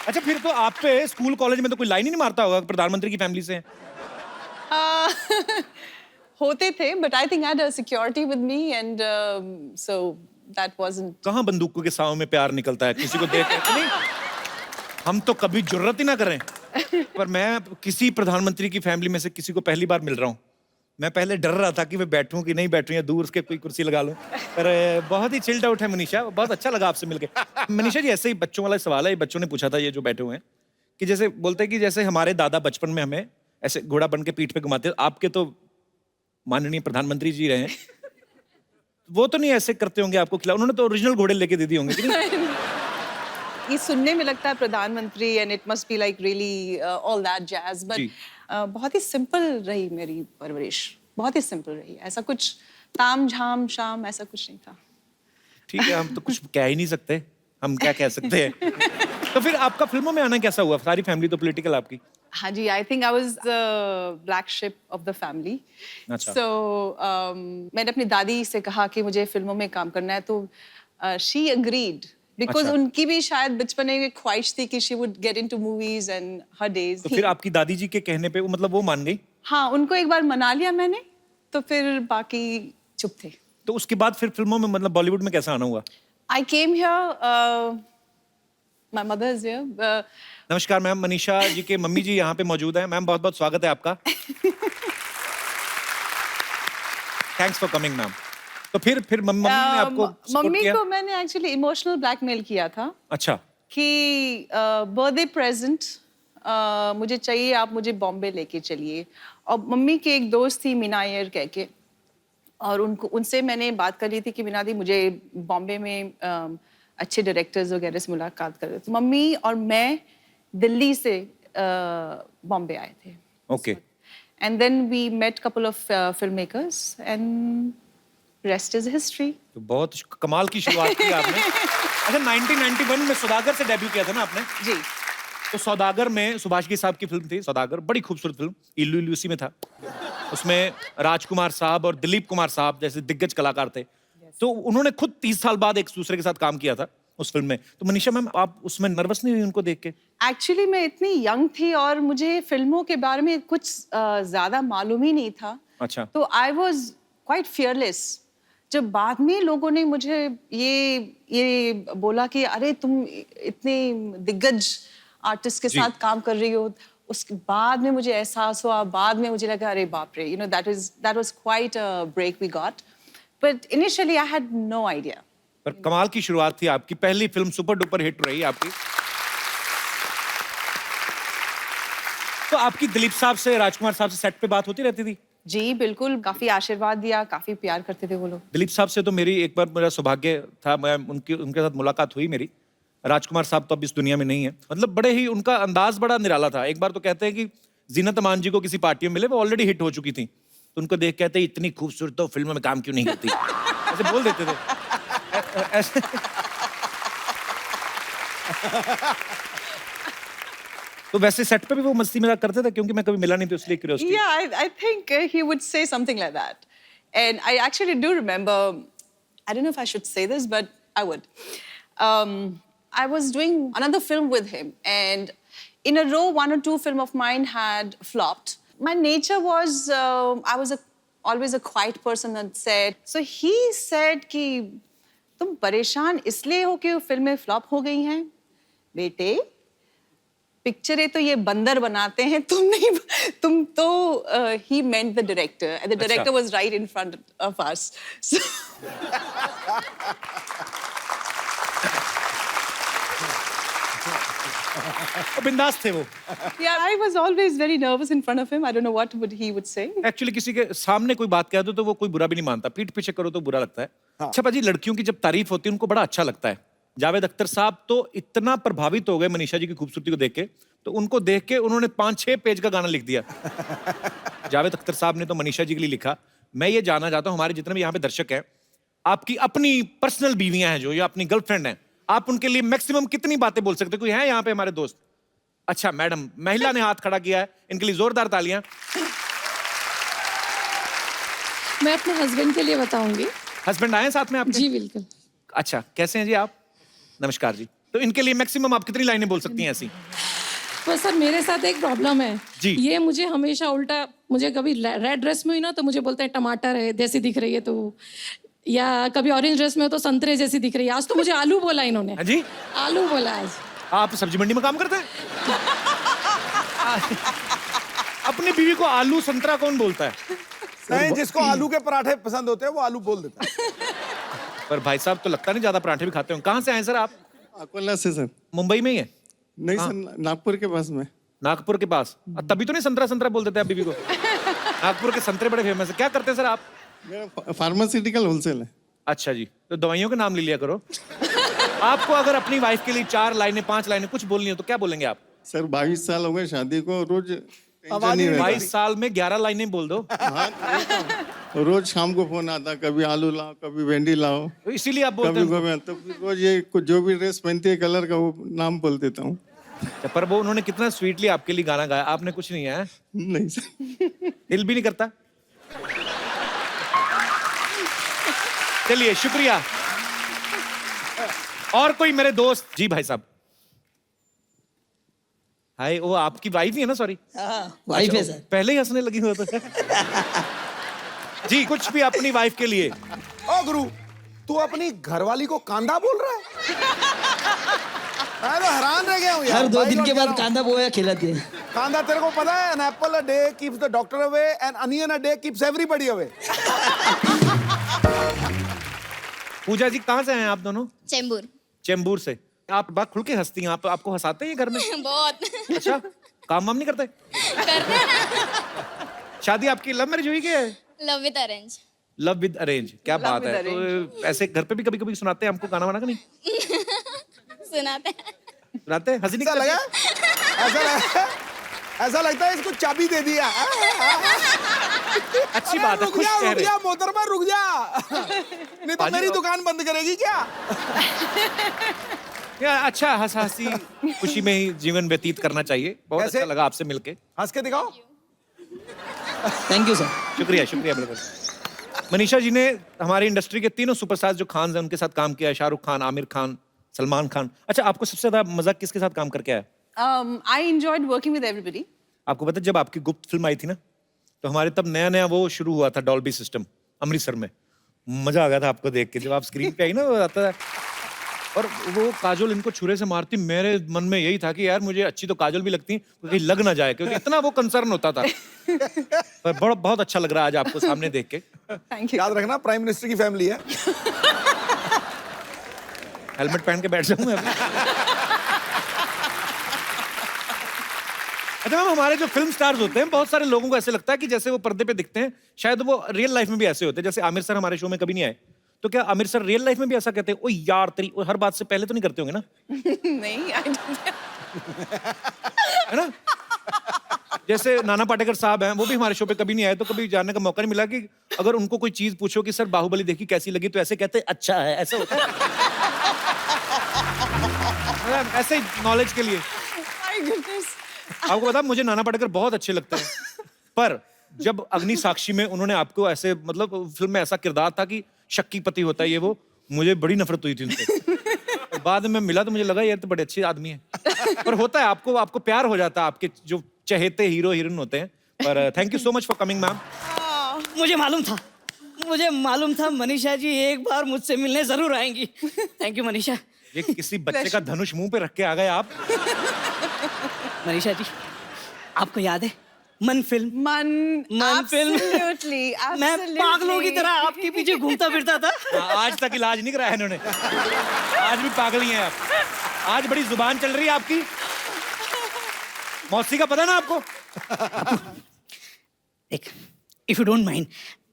अच्छा फिर तो आप पे स्कूल कॉलेज में तो कोई लाइन ही नहीं मारता होगा प्रधानमंत्री की फैमिली से? होते थे, but I think I had a security with me and so that wasn't. कहाँ बंदूकों के साव में प्यार निकलता है किसी को देख के? नहीं, हम तो कभी जुर्रत ही ना करें। पर मैं किसी प्रधानमंत्री की फैमिली में से किसी को पहली बार मिल रहा हूँ। मैं पहले डर रहा था कि मैं बैठूं कि नहीं बैठूं या दूर उसके कोई कुर्सी लगा लूं, पर बहुत ही चिल्ड आउट है मनीषा। बहुत अच्छा लगा आपसे मिलके। मनीषा जी ऐसे ही बच्चों वाला सवाल है, बच्चों ने पूछा था ये जो बैठे हुए हैं, कि जैसे बोलते हैं कि जैसे हमारे दादा बचपन में हमें ऐसे घोड़ा बन के पीठ पे घुमाते, आपके तो माननीय प्रधानमंत्री जी रहे हैं, वो तो नहीं ऐसे करते होंगे आपको खिला? उन्होंने तो ओरिजिनल घोड़े लेके दे दिए होंगे कि नहीं? ये सुनने में लगता है प्रधानमंत्री and it must be like really all that jazz, जी। बट बहुत ही सिंपल रही मेरी परवरिश, बहुत ही सिंपल रही। ऐसा कुछ ताम झाम शाम ऐसा कुछ नहीं था। ठीक है, हम तो कुछ कह ही नहीं सकते, हम क्या कह सकते हैं। तो फिर आपका फिल्मों में आना कैसा हुआ? सारी फैमिली तो पॉलिटिकल आपकी। हाँ जी, I think I was the black sheep of the family. अच्छा। सो मैंने अपनी दादी से कहा कि मुझे फिल्मों में काम करना है, तो शी अग्रीड बिकॉज अच्छा। उनकी भी शायद बचपन में एक ख्वाहिश थी कि she would get into movies and her days. तो फिर आपकी दादी जी के कहने पे मतलब वो मान गई? हाँ, उनको एक बार मना लिया मैंने, तो फिर बाकी चुप थे। तो उसके बाद फिर फिल्मों में मतलब बॉलीवुड में कैसा आना हुआ? I came here, my mother is here. नमस्कार मैम, मनीषा जी के मम्मी जी यहाँ पे मौजूद हैं। मैम बहुत बहुत स्वागत है आपका। Thanks for coming ma'am. तो फिर मम्मी ने आपको support मम्मी किया? को मैंने एक्चुअली इमोशनल ब्लैकमेल किया था। अच्छा, कि बर्थडे प्रेजेंट मुझे चाहिए, आप मुझे बॉम्बे लेके चलिए। और मम्मी की एक दोस्त थी मीना अय्यर कह के, और उनसे मैंने बात कर ली थी कि मीना दी मुझे बॉम्बे में अच्छे डायरेक्टर्स वगैरह से मुलाकात कर रहे। तो मम्मी और मैं दिल्ली से बॉम्बे आए थे। Okay. And then we met couple of filmmakers and rest is history. तो बहुत कमाल की शुरुआत की आपने। अच्छा, 1991 में सौदागर से डेब्यू किया था ना आपने? जी। तो सौदागर में सुभाष घई साहब की फिल्म थी सौदागर, बड़ी खूबसूरत फिल्म, इल्लू इल्लू उसी में था। उसमें राजकुमार साहब और दिलीप कुमार साहब जैसे दिग्गज कलाकार थे। तो उन्होंने खुद 30 साल बाद एक दूसरे के साथ काम किया था उस फिल्म में। तो मनीषा मैम, आप उसमें नर्वस नहीं हुई उनको देख के? एक्चुअली मैं इतनी यंग थी और मुझे फिल्मों के बारे में कुछ ज्यादा मालूम ही नहीं था। अच्छा। तो आई वॉज क्वाइट फियरलेस। जब बाद में लोगों ने मुझे ये बोला कि अरे तुम इतने दिग्गज आर्टिस्ट के साथ काम कर रही हो, उसके बाद में मुझे एहसास हुआ, बाद में मुझे लगा अरे बाप रे, that was quite a break we got, but initially I had no idea. पर कमाल की शुरुआत थी आपकी, पहली फिल्म सुपर डुपर हिट रही आपकी। तो आपकी दिलीप साहब से, राजकुमार साहब से सेट पे बात होती रहती थी? जी बिल्कुल, काफी आशीर्वाद दिया, काफी प्यार करते थे वो लोग। दिलीप साहब से तो मेरी एक बार मेरा सौभाग्य था, मैं उनके साथ मुलाकात हुई मेरी। राजकुमार साहब तो अब इस दुनिया में नहीं है। मतलब बड़े ही, उनका अंदाज बड़ा निराला था। एक बार तो कहते हैं कि जीनत अमान जी को किसी पार्टी में मिले, वो ऑलरेडी हिट हो चुकी थी, तो उनको देख कहते हैं इतनी खूबसूरत तो फिल्म में काम क्यों नहीं करती, ऐसे बोल देते थे। ऐसे तो वैसे सेट पे भी वो मस्ती मजाक करते थे? क्योंकि मैं कभी मिला नहीं तो इसलिए curiosity. Yeah, I think he would say something like that. And I actually do remember, I don't know if I should say this, but I would. I was doing another film with him, and in a row, 1 or 2 films of mine had flopped. My nature was, I was always a quiet person on set. So he said कि तुम परेशान इसलिए हो कि फिल्में flop हो गई हैं? बेटे, पिक्चरें तो ये बंदर बनाते हैं, तुम नहीं, तुम तो he meant the director, and the director was right in front of us. So बिंदास थे वो। yeah, I was always very nervous in front of him. I don't know what he would say. Actually किसी के सामने कोई बात कह दो तो वो कोई बुरा भी नहीं मानता, पीठ पीछे करो तो बुरा लगता है। अच्छा पाजी, लड़कियों की जब तारीफ होती है उनको बड़ा अच्छा लगता है। जावेद अख्तर साहब तो इतना प्रभावित हो गए मनीषा जी की खूबसूरती को देख के, तो उनको देख के उन्होंने 5-6 पेज का गाना लिख दिया। जावेद अख्तर साहब ने तो मनीषा जी के लिए लिखा। मैं ये जानना चाहता हूँ, हमारे जितने भी यहाँ पे दर्शक हैं, आपकी अपनी पर्सनल बीवियां हैं जो, या अपनी गर्लफ्रेंड हैं, आप उनके लिए मैक्सिमम कितनी बातें बोल सकते? कोई है यहाँ पे हमारे दोस्त? अच्छा मैडम, महिला ने हाथ खड़ा किया है, इनके लिए जोरदार तालियां। मैं अपने हस्बैंड के लिए बताऊंगी। हस्बैंड आए साथ में आपके? जी बिल्कुल। अच्छा, कैसे हैं जी आप? नमस्कार जी। तो इनके लिए मैक्सिमम आप कितनी लाइनें बोल सकती हैं ऐसी? तो सर मेरे साथ एक प्रॉब्लम है जी। ये मुझे हमेशा उल्टा, मुझे कभी रेड ड्रेस में हुई ना तो मुझे बोलते हैं टमाटर है जैसी दिख रही है, तो या कभी ऑरेंज ड्रेस में हो तो संतरे जैसी दिख रही है। आज तो मुझे आलू बोला इन्होंने। हाँ जी, आलू बोला आज। आप सब्जी मंडी में काम करते हैं? अपनी बीवी को आलू संतरा कौन बोलता है? नहीं, जिसको आलू के पराठे पसंद होते हैं वो आलू बोल देता है। पर भाई साहब तो लगता नहीं ज्यादा पराठे भी खाते हो। कहाँ से आए सर आप? अकोला से सर। मुंबई में ही है? नहीं सर, नागपुर के पास में। नागपुर के पास? तभी तो नहीं संतरा संतरा बोल देते आप बीवी को। नागपुर के संतरे बड़े फेमस है। क्या करते हैं सर आप? मेरा फार्मास्यूटिकल होलसेल है। अच्छा जी, तो दवाइयों के नाम ले लिया करो। आपको अगर अपनी वाइफ के लिए 4 लाइनें 5 लाइनें कुछ बोलनी हो तो क्या बोलेंगे आप? सर 22 साल हो गए शादी को, रोज टेंशन नहीं रहता। 22 साल में 11 लाइनें बोल दो। तो रोज शाम को फोन आता, कभी आलू लाओ, कभी भिंडी लाओ, तो इसीलिए आप बोलते कभी हैं। गोभी। तो रोज ये जो भी ड्रेस पहनती है कलर का वो नाम बोल देता हूँ। पर वो उन्होंने कितना स्वीटली आपके लिए गाना गाया, आपने कुछ नहीं है? नहीं सर। दिल भी नहीं करता? चलिए शुक्रिया। और कोई मेरे दोस्त? जी भाई साहब। हाय, वो आपकी वाइफ ही है ना? सॉरी वाइफ है सर। पहले ही हंसने लगी हो तो। जी, कुछ भी अपनी वाइफ के लिए। ओ गुरु, तू अपनी घरवाली को कांदा बोल रहा है? मैं तो हैरान रह गया हूँ यार। हर 2 दिन भाई के लोग बाद कांदा बोया खिलाती है। कांदा तेरे को पता है, an apple a day keeps the doctor away, an onion a day keeps everybody away. Puja ji, कहाँ से आए हैं आप दोनों? चेंबूर। चेंबूर से। आप बात खुल के हंसती हैं, आप आपको हंसाते हैं घर में? बहुत अच्छा, काम वाम नहीं करते? करते हैं। शादी आपकी लव मैरिज हुई क्या है? Love with arrange. Love with arrange, क्या Love बात with है। तो ऐसे घर पे भी कभी कभी सुनाते हैं हमको गाना वाना का नहीं? सुनाते हैं। सुनाते हैं, हंसी ऐसा नहीं लगा करते? ऐसा लगता है इसको चाबी दे दिया। अच्छी बात है, रुक खुश जा, रुक चेहरे। जा मोहतरमा, रुक जा। नहीं तो पाजी, मेरी दुकान बंद करेगी क्या? या अच्छा हंसी खुशी में ही जीवन व्यतीत करना चाहिए। बहुत कैसे? अच्छा लगा आपसे मिलके। हंस के दिखाओ। Thank you sir. शुक्रिया शुक्रिया बिल्कुल। मनीषा जी ने हमारी इंडस्ट्री के तीनों सुपरस्टार्स जो खान हैं उनके साथ काम किया है, शाहरुख खान, आमिर खान, सलमान खान। अच्छा, आपको सबसे ज्यादा मजा किसके साथ काम करके आया? I enjoyed working with everybody. आपको पता है जब आपकी गुप्त फिल्म आई थी ना, तो हमारे तब नया नया वो शुरू हुआ था डॉल्बी सिस्टम अमृतसर में। मजा आ गया था आपको देख के, जब आप स्क्रीन पे आई ना, वो आता है और वो काजोल इनको छुरे से मारती, मेरे मन में यही था कि यार मुझे अच्छी तो काजोल भी लगती कहीं लग ना जाए, क्योंकि इतना वो कंसर्न होता था। पर बहुत अच्छा लग रहा है आज आपको सामने देख के। Thank you. याद रखना प्राइम मिनिस्टर की फैमिली है। हेलमेट पहन के बैठ जाऊं मैं अभी। अच्छा मैम, हमारे जो फिल्म स्टार्स होते हैं, बहुत सारे लोगों को ऐसे लगता है कि जैसे वो पर्दे पे दिखते हैं, शायद वो रियल लाइफ में भी ऐसे होते हैं। जैसे आमिर सर हमारे शो में कभी नहीं आए, तो क्या आमिर सर रियल लाइफ में भी ऐसा कहते हैं, ओ यार तेरी, हर बात से पहले तो नहीं करते होंगे ना? नहीं, I don't. है ना? जैसे नाना पाटेकर साहब हैं, वो भी हमारे शो पे कभी नहीं आए, तो कभी जानने का मौका नहीं मिला कि अगर उनको कोई चीज पूछो कि सर बाहुबली देखी कैसी लगी, तो ऐसे कहते हैं अच्छा है, ऐसा होता है। ऐसे ही नॉलेज के लिए। My goodness. आपको पता, मुझे नाना पाटेकर बहुत अच्छे लगते हैं, पर जब अग्नि साक्षी में उन्होंने आपको ऐसे, मतलब फिल्म में ऐसा किरदार था कि शक्की पति होता है ये वो, मुझे बड़ी नफरत हुई थी उनसे। और बाद में मिला तो मुझे लगा यार तो बड़े अच्छे आदमी हैं। पर होता है, आपको प्यार हो जाता है आपके जो चहेते हीरो हीरोइन होते हैं। पर thank you so much for coming ma'am. मुझे मालूम था मनीषा जी एक बार मुझसे मिलने जरूर आएंगी। Thank you Manisha. ये किसी बच्चे का धनुष मुंह पे रख के आ गए आप। मनीषा जी, आपको याद है मन फिल्म? मन फिल्म। Absolutely, मैं absolutely. पागलों की तरह आपके पीछे घूमता फिरता था। आज तक इलाज नहीं कराया इन्होंने, आज भी पागल ही हैं आप। आज बड़ी जुबान चल रही है आपकी। मौसी का पता ना आपको? देख, इफ यू डोंट माइंड,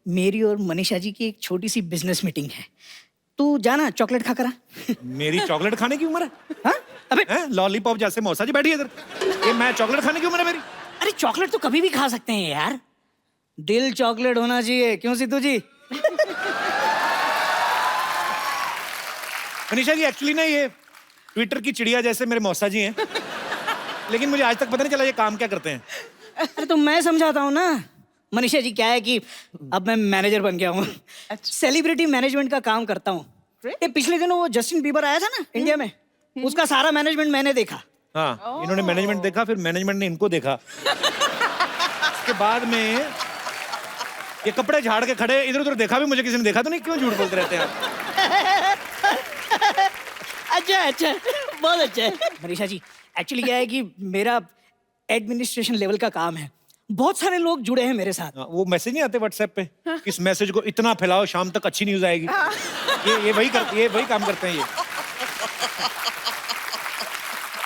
मेरी और मनीषा जी की एक छोटी सी बिजनेस मीटिंग है, तू जाना चॉकलेट खा करा। मेरी चॉकलेट खाने की उम्र है? हाँ? अबे लॉलीपॉप जैसे मौसा जी बैठी है इधर, ये मैं चॉकलेट खाने की उम्र है मेरी? अरे चॉकलेट तो कभी भी खा सकते हैं यार, दिल चॉकलेट होना चाहिए, क्यों सिद्धू जी? मनीषा जी, एक्चुअली ना ये ट्विटर की चिड़िया जैसे मेरे मौसा जी हैं, लेकिन मुझे आज तक पता नहीं चला ये काम क्या करते हैं। अरे तो मैं समझाता हूँ ना मनीषा जी, क्या है कि अब मैं मैनेजर बन गया हूँ, सेलिब्रिटी मैनेजमेंट का काम करता हूँ। ये पिछले दिनों वो जस्टिन बीबर आया था ना इंडिया में, उसका सारा मैनेजमेंट मैंने देखा। हाँ, इन्होंने मैनेजमेंट देखा, फिर मैनेजमेंट ने इनको देखा। उसके बाद में ये कपड़े झाड़ के खड़े, इधर उधर देखा भी मुझे किसी ने देखा तो नहीं, क्यों झूठ बोलते रहते हैं आप? अच्छा, बहुत अच्छा है। मनीषा जी, एक्चुअली क्या है कि मेरा एडमिनिस्ट्रेशन लेवल का काम है, बहुत सारे लोग जुड़े हैं मेरे साथ। वो मैसेज नहीं आते व्हाट्सएप पे, इस मैसेज को इतना फैलाओ शाम तक अच्छी न्यूज आएगी। ये वही काम करते हैं ये।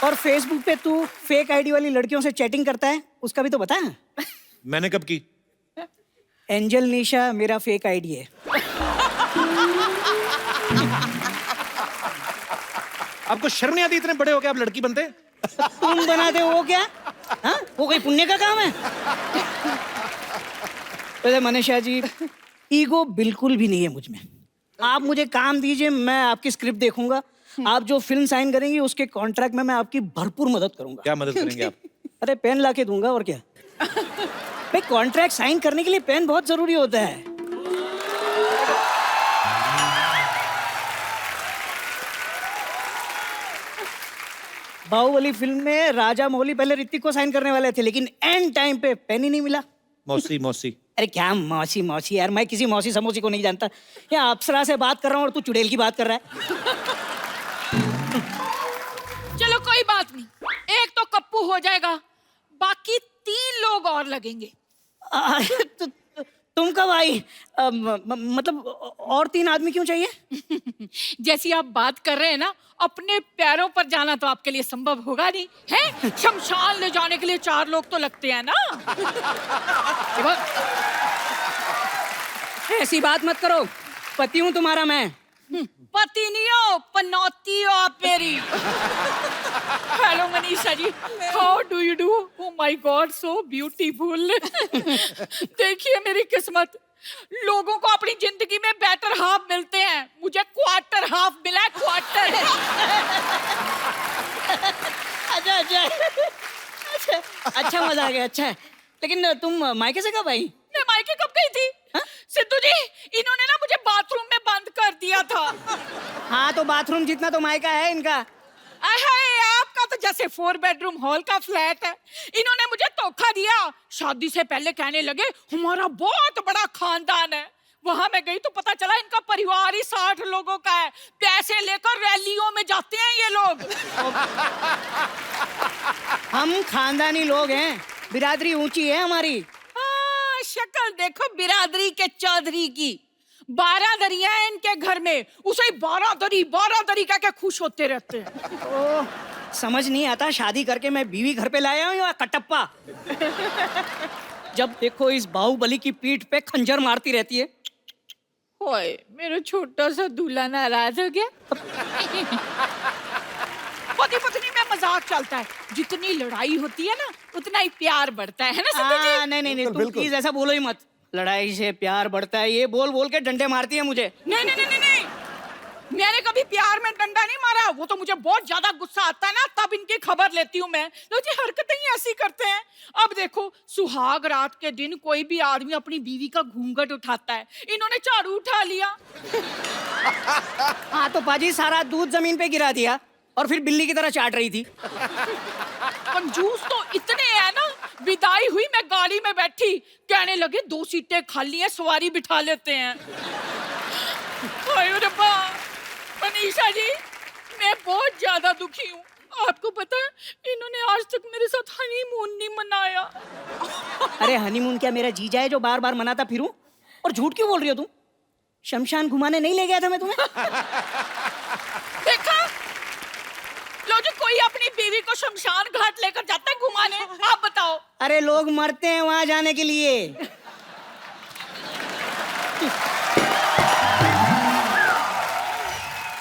और फेसबुक पे तू फेक आईडी वाली लड़कियों से चैटिंग करता है, उसका भी तो बता। मैंने कब की? एंजल निशा मेरा फेक आईडी है। आपको शर्म नहीं आती? इतने बड़े हो के आप लड़की बनते? तुम बनाते हो वो क्या? हाँ? वो कोई पुण्य का काम है? वैसे मनीषा जी, ईगो बिल्कुल भी नहीं है मुझ में। आप मुझे काम दीजिए, मैं आपकी स्क्रिप्ट देखूंगा, आप जो फिल्म साइन करेंगी उसके कॉन्ट्रैक्ट में मैं आपकी भरपूर मदद करूंगा। क्या मदद करेंगे आप? अरे पेन ला के दूंगा, और क्या। भाई कॉन्ट्रैक्ट साइन करने के लिए पेन बहुत जरूरी होता है। बाहुबली फिल्म में राजा मौली पहले ऋतिक को साइन करने वाले थे, लेकिन एंड टाइम पे पेन ही नहीं मिला। मौसी। अरे क्या मौसी यार, मैं किसी मौसी समोसी को नहीं जानता। या अप्सरा से बात कर रहा हूँ और तू चुड़ैल की बात कर रहा है। चलो कोई बात नहीं, एक तो कप्पू हो जाएगा, बाकी 3 लोग और लगेंगे। तुम कब आई? मतलब और 3 आदमी क्यों चाहिए? जैसी आप बात कर रहे हैं ना, अपने पैरों पर जाना तो आपके लिए संभव होगा नहीं है। शमशान ले जाने के लिए 4 लोग तो लगते हैं ना। ऐसी बात मत करो, पति हूँ तुम्हारा मैं। पति नहीं हो, पनौती हो आप मेरी। Hello Manisha ji, how do you do? Oh my god, so beautiful. देखिए मेरी किस्मत, लोगों को अपनी जिंदगी में बेटर हाफ मिलते हैं, मुझे क्वार्टर हाफ मिला है, क्वार्टर। अच्छा मजा आ गया। अच्छा है, लेकिन तुम मायके से कब आई? मैं मायके कब गई थी? सिद्धू जी, इन्होंने ना मुझे बाथरूम में बंद कर दिया था। हाँ तो बाथरूम जितना तो मायका है इनका। आपका तो जैसे 4 बेडरूम हॉल का फ्लैट है। इन्होंने मुझे धोखा दिया। शादी से पहले कहने लगे हमारा बहुत बड़ा खानदान है। वहां मैं गई तो पता चला इनका परिवार ही 60 लोगों का है। पैसे लेकर रैलियों में जाते हैं ये लोग। हम खानदानी लोग हैं, बिरादरी ऊंची है हमारी। शक्ल देखो बिरादरी के चौधरी की। 12 दरिया है इनके घर में, उसे 12 दरी कह के खुश होते रहते हैं। ओ, समझ नहीं आता, शादी करके मैं बीवी घर पे लाया हूँ या कटप्पा? जब देखो इस बाहुबली की पीठ पे खंजर मारती रहती है। ओए, मेरा छोटा सा दूल्हा नाराज हो गया। पति पत्नी में मजाक चलता है, जितनी लड़ाई होती है ना उतना ही प्यार बढ़ता है ना सिद्धू जी? नहीं, तुम प्लीज ऐसा बोलो ही मत। लड़ाई से प्यार बढ़ता है, ये बोल बोल के डंडे मारती है मुझे। नहीं, मैंने कभी प्यार में डंडा नहीं मारा। वो तो मुझे बहुत ज्यादा गुस्सा आता है ना, तब इनकी खबर लेती हूँ मैं। लो जी, हरकतें ही ऐसी करते हैं। अब देखो, सुहाग रात के दिन कोई भी आदमी अपनी बीवी का घूंघट उठाता है, इन्होंने झाड़ू उठा लिया। हाँ तो पाजी सारा दूध जमीन पे गिरा दिया और फिर बिल्ली की तरह चाट रही थी। कंजूस तो इतने हैं ना, विदाई हुई मैं गाड़ी में बैठी, कहने लगे 2 सीटें खाली हैं, सवारी बिठा लेते हैं। मनीषा जी, मैं बहुत ज्यादा दुखी हूँ। आपको पता है, इन्होंने आज तक मेरे साथ हनीमून नहीं मनाया। अरे हनीमून क्या मेरा जीजा है जो बार बार मनाता फिरूं? और झूठ क्यों बोल रही हो तुम? शमशान घुमाने नहीं ले गया था मैं तुम्हें? देखा, लो जी, कोई अपनी बीवी को शमशान घाट लेकर जाता है घुमाने? आप बताओ। अरे लोग मरते हैं वहां जाने के लिए।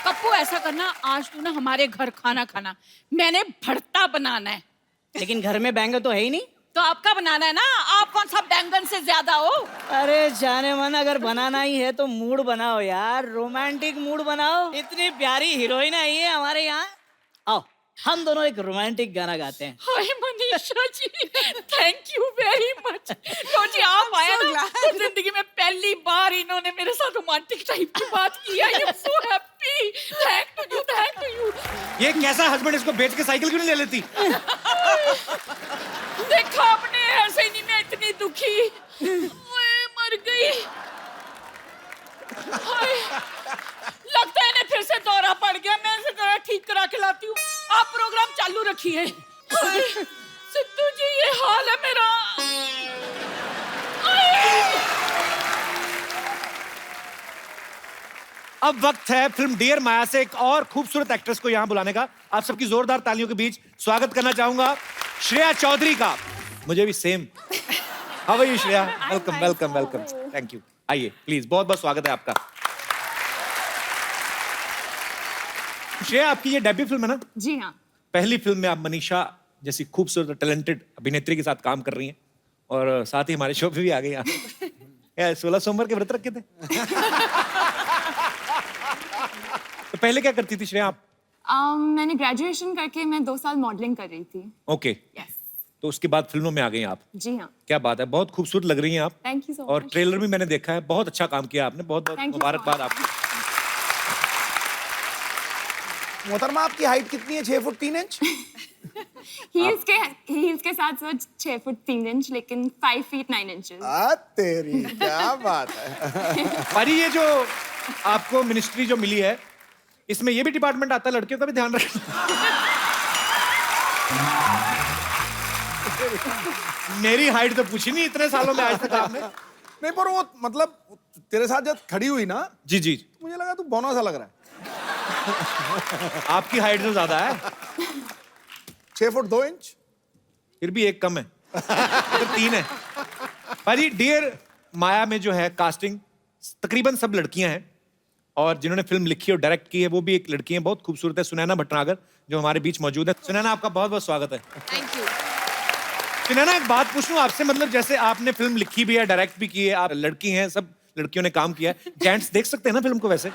कप्पू, ऐसा करना, आज तू ना हमारे घर खाना खाना, मैंने भरता बनाना है। लेकिन घर में बैंगन तो है ही नहीं। तो आपका बनाना है ना, आप कौन सा बैंगन से ज्यादा हो? अरे जाने मन, अगर बनाना ही है तो मूड बनाओ यार, रोमांटिक मूड बनाओ। इतनी प्यारी हीरोइन आई है हमारे यहाँ। आओ हम दोनों एक रोमांटिक गाना गाते हैं। हाय Manisha ji, thank you very much. लो जी, आप आए ना, तो जिंदगी में पहली बार इन्होंने मेरे साथ रोमांटिक टाइप की बात की है। I am so happy. Thank you. ये कैसा हस्बैंड, इसको बेच के साइकिल क्यों नहीं ले लेती? देखा आपने, ऐसे नहीं मैं इतनी दुखी। ओए, मर गई। हाय, लगता है इन्हें फिर से दौरा पड़ गया। मैं इसे जरा ठीक करा के लाती हूँ, आप प्रोग्राम चालू रखिए। सिद्धू जी, ये हाल है मेरा। अब वक्त है फिल्म डियर माया से एक और खूबसूरत एक्ट्रेस को यहाँ बुलाने का। आप सबकी जोरदार तालियों के बीच स्वागत करना चाहूंगा श्रेया चौधरी का। मुझे भी same. How are you Shreya? Welcome. Thank you. आइए प्लीज, बहुत बहुत स्वागत है आपका। श्रेया, आपकी ये डेब्यू फिल्म है ना? जी हाँ। पहली फिल्म में आप मनीषा जैसी खूबसूरत टैलेंटेड अभिनेत्री के साथ काम कर रही हैं और साथ ही हमारे शो पे भी आ गई आप। 16 सोमवार के व्रत रखे थे। तो पहले क्या करती थी श्रेया आप? मैंने ग्रेजुएशन करके मैं 2 साल मॉडलिंग कर रही थी। ओके। यस। तो उसके बाद फिल्मों में आ गई आप। जी हाँ। क्या बात है, बहुत खूबसूरत लग रही हैं आप। थैंक यू सो और मच। ट्रेलर भी मैंने देखा है, बहुत अच्छा काम किया आपने। बहुत बहुत Thank you so मुबारकबाद much. आपको। मोहतरमा, आपकी हाइट कितनी है? 6 फुट 3 इंच? हील्स के साथ 6 फुट 3 इंच, लेकिन 5 फीट 9 इंचेस। तेरी क्या बात है। पारी, ये जो आपको मिनिस्ट्री जो मिली है, इसमें ये भी डिपार्टमेंट आता है, लड़कियों का भी ध्यान रखना। मेरी हाइट तो पूछी नहीं इतने सालों में आज तक आपने। नहीं, पर वो मतलब तेरे साथ जब खड़ी हुई ना, जी जी, मुझे लगा तू बौना सा लग रहा है। आपकी हाइट तो ज्यादा है, 6 फुट 2 इंच। फिर भी एक कम है, तो 3 है। भाजी, डियर माया में जो है कास्टिंग तकरीबन सब लड़कियां हैं, और जिन्होंने फिल्म लिखी और डायरेक्ट की है वो भी एक लड़की है, बहुत खूबसूरत है, सुनैना भटनागर, जो हमारे बीच मौजूद है। सुनैना, आपका बहुत बहुत स्वागत है। Thank you. सुनैना, एक बात पूछूं आपसे, मतलब जैसे आपने फिल्म लिखी भी है, डायरेक्ट भी की है, आप लड़की हैं, सब लड़कियों ने काम किया है, जेंट्स देख सकते हैं ना फिल्म को? वैसे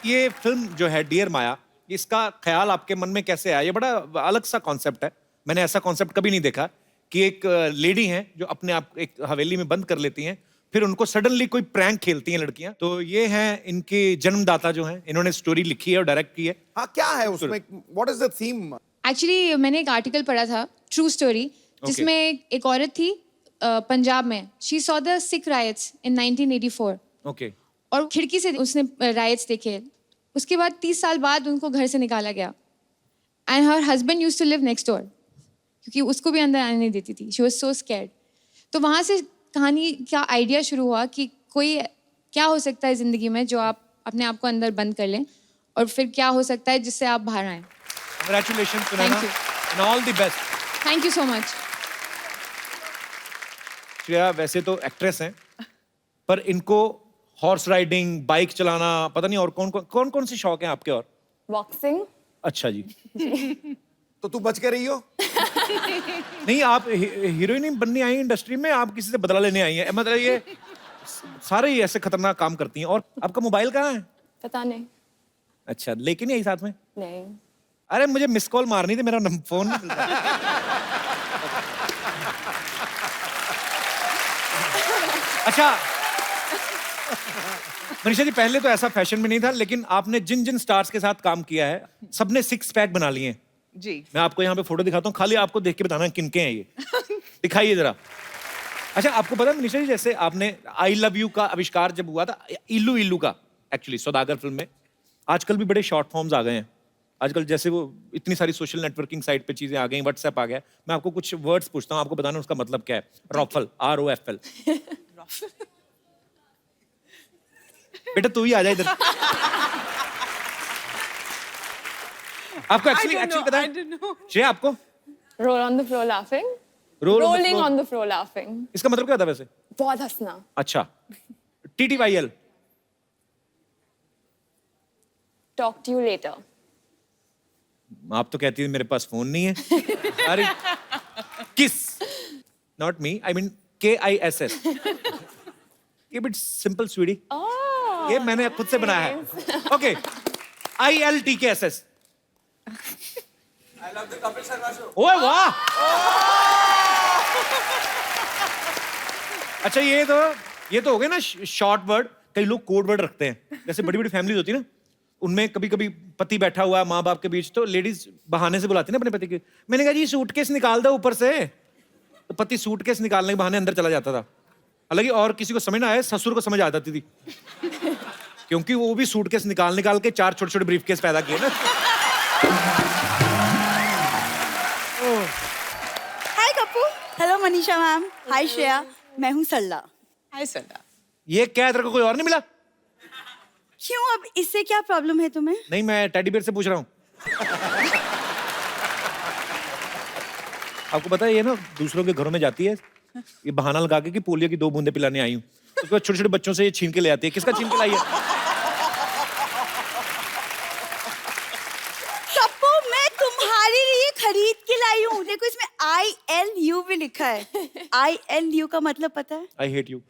ये फिल्म जो है डियर माया, इसका ख्याल आपके मन में कैसे आया? ये बड़ा अलग सा कॉन्सेप्ट है, मैंने ऐसा कॉन्सेप्ट कभी नहीं देखा कि एक लेडी हैं जो अपने आप एक हवेली में बंद कर लेती हैं, फिर उनको सडनली कोई प्रैंक खेलती हैं लड़कियां। तो ये हैं इनके जन्मदाता जो हैं, इन्होंने स्टोरी लिखी है और डायरेक्ट की है। हाँ, क्या है उसमें? What is the theme? Actually मैंने एक आर्टिकल पढ़ा था, ट्रू स्टोरी, जिसमें एक औरत थी पंजाब में। She saw the Sikh riots in 1984। Okay. और खिड़की से उसने रायट्स देखे। उसके बाद 30 साल बाद उनको घर से निकाला गया। And her husband used to live next door, क्योंकि उसको भी अंदर आने नहीं देती थी। She was so scared. तो वहाँ से कहानी का आइडिया शुरू हुआ कि कोई क्या हो सकता है ज़िंदगी में जो आप अपने आप को अंदर बंद कर लें, और फिर क्या हो सकता है जिससे आप बाहर आएँ। Congratulations, Sunana, Thank you. and all the best. Thank you so much. Shreya वैसे तो एक्ट्रेस हैं, पर इनको हॉर्स राइडिंग, बाइक चलाना, पता नहीं और कौन कौन से शौक हैं आपके? और बॉक्सिंग। अच्छा जी। तो तू बच के रही हो? नहीं, आप हीरोइन बनने आई हैं इंडस्ट्री में, आप किसी से बदला लेने आई हैं? मतलब ये सारे ही ऐसे खतरनाक काम करती हैं। और आपका मोबाइल कहाँ है? पता नहीं। अच्छा, लेकिन यही साथ में? नहीं। अरे मुझे मिस कॉल मारनी थी, मेरा फोन नहीं मिलता। अच्छा मनीषा जी, पहले तो ऐसा फैशन में नहीं था, लेकिन आपने जिन जिन स्टार्स के साथ काम किया है सबने 6 पैक बना लिए हैं। जी। मैं आपको यहाँ पे फोटो दिखाता हूँ, खाली आपको देख के बताना किनके हैं ये। दिखाइए जरा। अच्छा, आपको पता है मनीषा जी, जैसे आपने आई लव यू का आविष्कार जब हुआ था, इल्लू इल्लू का, एक्चुअली सौदागर फिल्म में, आजकल भी बड़े शॉर्ट फॉर्म्स आ गए हैं। आजकल जैसे वो इतनी सारी सोशल नेटवर्किंग साइट पे चीजें आ गई, व्हाट्सएप आ गया। मैं आपको कुछ वर्ड्स पूछता हूँ, आपको बताना उसका मतलब क्या है। रॉफल, ROFL। बेटा तू ही आ जा इधर। आपको एक्चुअली पता है श्रेया? आपको roll on the floor laughing. Rolling on the floor laughing. इसका मतलब क्या था वैसे? बहुत हंसना। अच्छा। TTYL? Talk to you later. आप तो कहती है मेरे पास फोन नहीं है। अरे किस, not me, I mean KISS। ये बिट सिंपल स्वीटी, ये मैंने खुद से बनाया है। Okay, ILTKSS। ओए वाह! अच्छा, ये तो हो गए ना शॉर्ट वर्ड। कई लोग कोड वर्ड रखते हैं, जैसे बड़ी बड़ी फैमिलीज होती है ना, उनमें कभी कभी पति बैठा हुआ है माँ बाप के बीच, तो लेडीज बहाने से बुलाती है ना अपने पति के। मैंने कहा जी सूटकेस निकाल दो ऊपर से, तो पति सूटकेस निकालने के बहाने अंदर चला जाता था। हालांकि और किसी को समझ ना आए, ससुर को समझ आ जाती थी, क्योंकि वो भी सूटकेस निकाल के 4 छोटे छोटे ब्रीफकेस पैदा किए ना। Hi Kapoor. Hello Manisha ma'am. Hi Shreya, मैं हूँ सरला। हाय सरला। ये क्या है, तेरे को कोई और नहीं मिला? क्यों, अब इससे क्या प्रॉब्लम है तुम्हें? नहीं, मैं टेडी बेयर से पूछ रहा हूँ। आपको पता है ये ना दूसरों के घरों में जाती है, ये बहाना लगा के कि पोलियो की 2 बूंदे पिलाने आई हूँ, उसके बाद छोटे छोटे बच्चों से ये छीन के ले आती है। किसका छीन के लाई है? कपूर, मैं तुम्हारे लिए खरीद के लाई हूँ। देखो इसमें ILU भी लिखा है। ILU का मतलब पता है? I hate you.